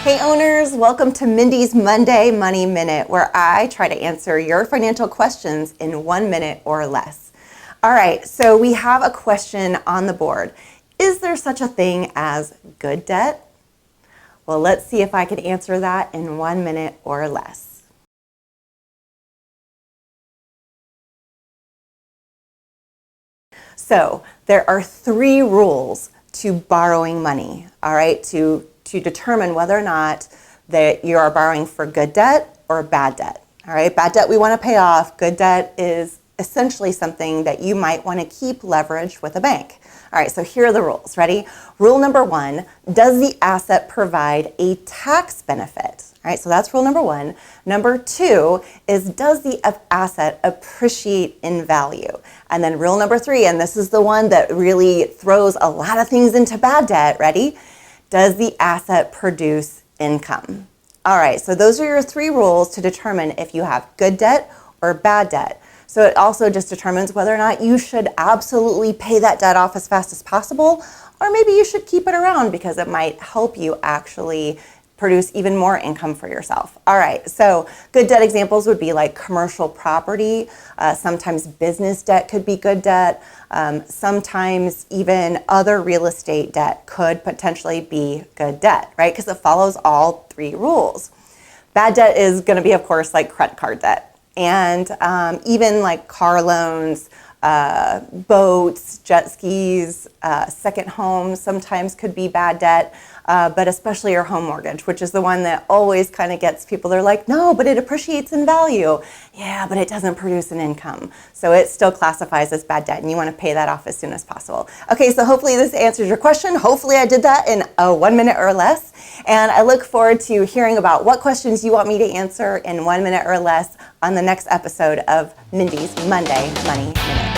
Hey owners, welcome to Mendy's Monday Money Minute, where I try to answer your financial questions in 1 minute or less. All right, so we have a question on the board. Is there such a thing as good debt? Well, let's see if I can answer that in 1 minute or less. So there are 3 rules to borrowing money, all right, to determine whether or not that you are borrowing for good debt or bad debt. All right, bad debt we want to pay off. Good debt is essentially something that you might want to keep leveraged with a bank. All right, so here are the rules. Ready? Rule number 1, does the asset provide a tax benefit? All right, so that's rule number 1. Number 2 is, does the asset appreciate in value? And then rule number 3, and this is the one that really throws a lot of things into bad debt. Ready? Does the asset produce income? All right, so those are your 3 rules to determine if you have good debt or bad debt. So it also just determines whether or not you should absolutely pay that debt off as fast as possible, or maybe you should keep it around because it might help you actually produce even more income for yourself. All right, so good debt examples would be like commercial property. Sometimes business debt could be good debt. Sometimes even other real estate debt could potentially be good debt, right? Because it follows all 3 rules. Bad debt is going to be, of course, like credit card debt. And even like car loans, boats, jet skis, second homes sometimes could be bad debt, but especially your home mortgage, which is the one that always kind of gets people. They're like, no, but it appreciates in value. Yeah, but it doesn't produce an income. So it still classifies as bad debt, and you want to pay that off as soon as possible. Okay, so hopefully this answers your question. Hopefully I did that in 1 minute or less. And I look forward to hearing about what questions you want me to answer in 1 minute or less on the next episode of Mendy's Monday Money Minute.